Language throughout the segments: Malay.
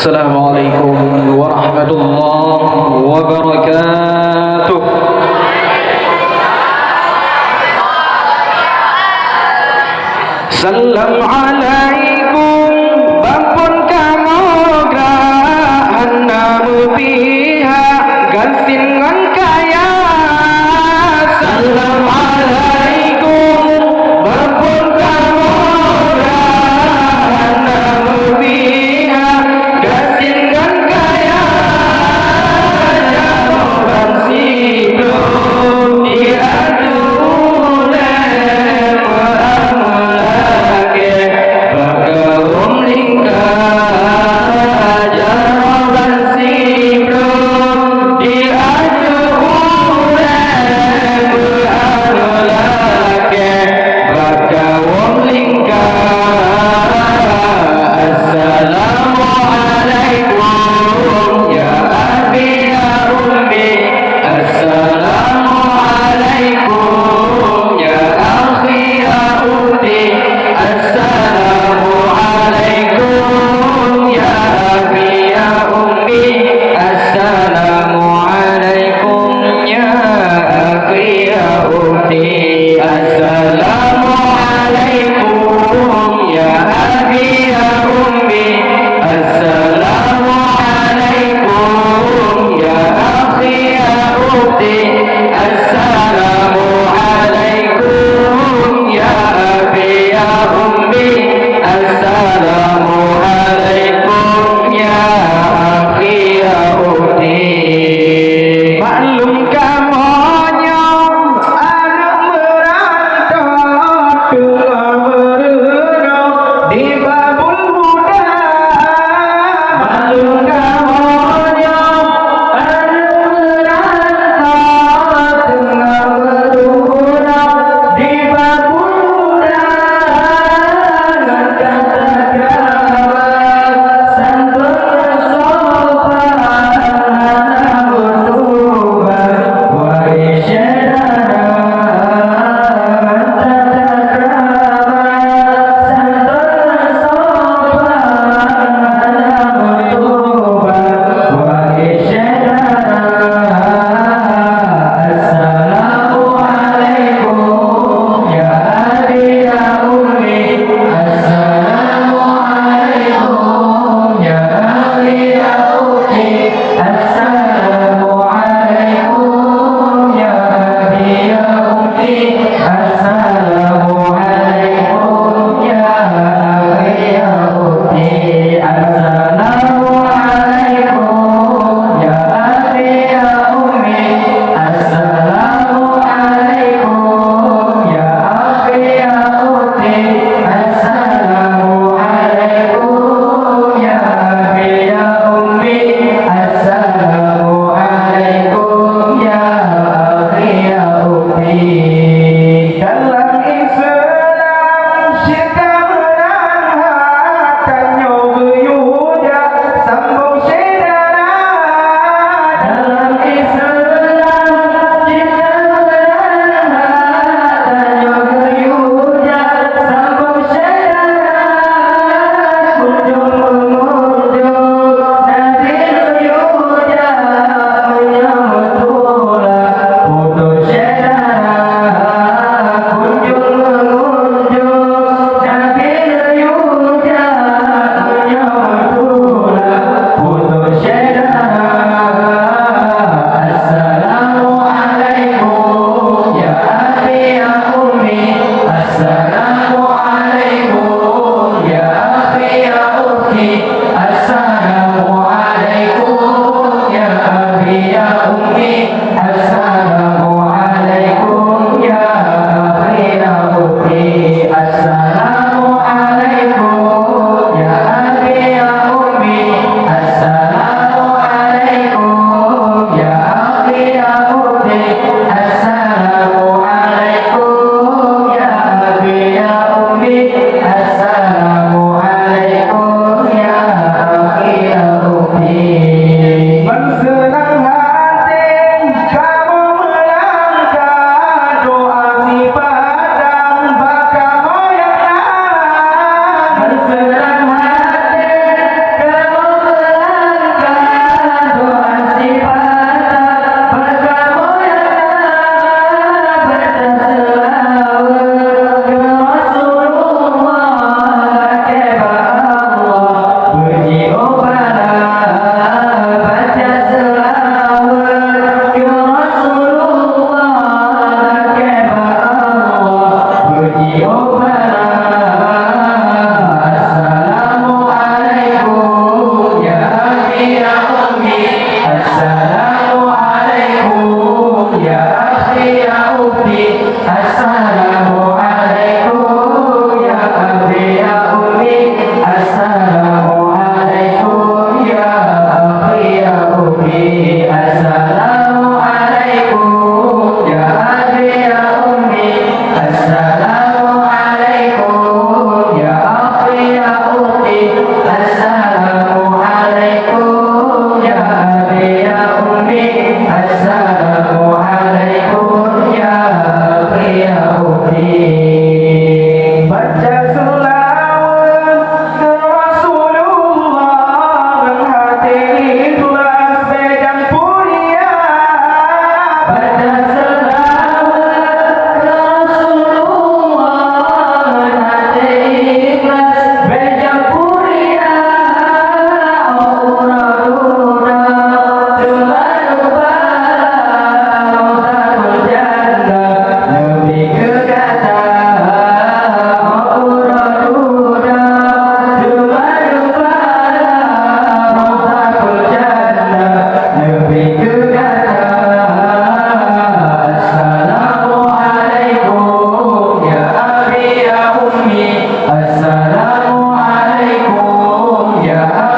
Assalamualaikum warahmatullahi wabarakatuh. Salam alaikum bapun kamu grahan namu pihak gansin ngan kaya. Salam alaikum bapun kamu grahan namu pihak gansin ngan kaya. Jamuran sidung diadu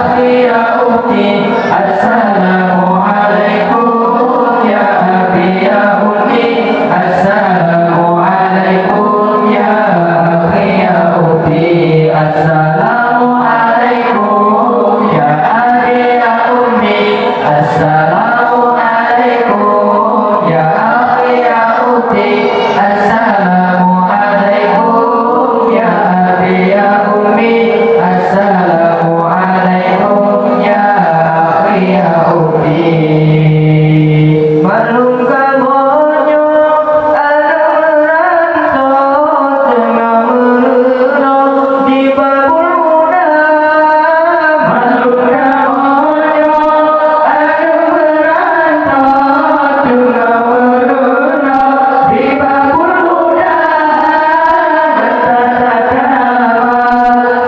akhi ya ukhti. Assalamualaikum ya abi ya ummi. Assalamualaikum ya akhi ya ukhti. Assalamualaikum ya abi ya ummi. Assalamualaikum ya akhi ya ukhti. Assalamualaikum ya abi ya ummi. Assalamualaikum ya akhi ya ukhti. Malum kamonyo anu merantau tengah merena di babul muda. Malum kamonyo anu merantau tengah merena di babul muda.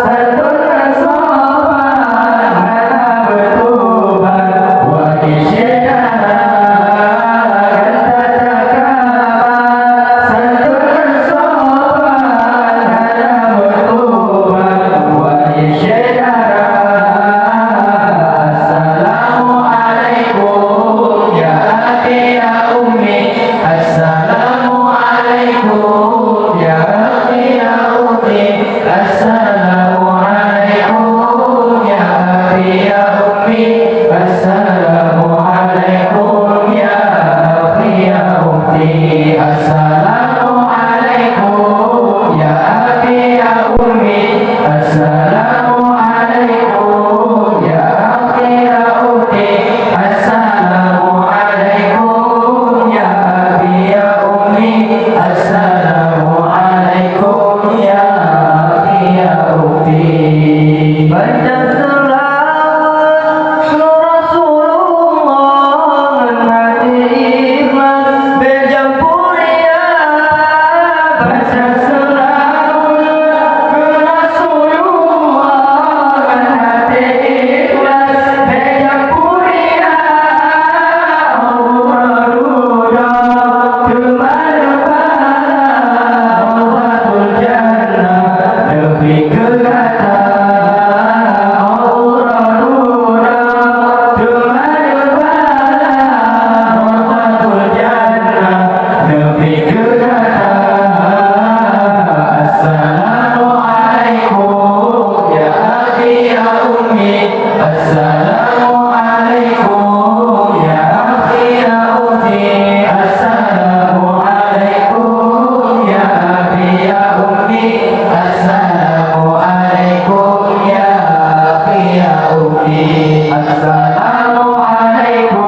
Santun sopan ngana bertobat wajib sedara. Santun sopan ngana bertobat wajib sedara. Assalamualaikum ya abi ya ummi. Assalamualaikum ya akhi ya ukhti. Assalamualaikum ya abi ya ummi. Assalamualaikum ya akhi ya ukhti. Assalamualaikum ya abi ya ummi. Assalamualaikum ya akhi ya ukhti. Assalamualaikum ya abi ya ummi. Assalamualaikum ya akhi ya ukhti. Baca selawat sur Rasulullah hati ikhlas berjampuria. Baca selawat sur Rasulullah hati ikhlas berjampuria. Allah ridha kemana Allahul jannah lebih kekata. Allah ridha kemana Allahul jannah lebih kekata. Assalamualaikum ya abi ya ummi. Assalamualaikum ya akhi ya ukhti. Assalamualaikum ya abi ya ummi. Assalamualaikum ya akhi ya ukhti. Assalamualaikum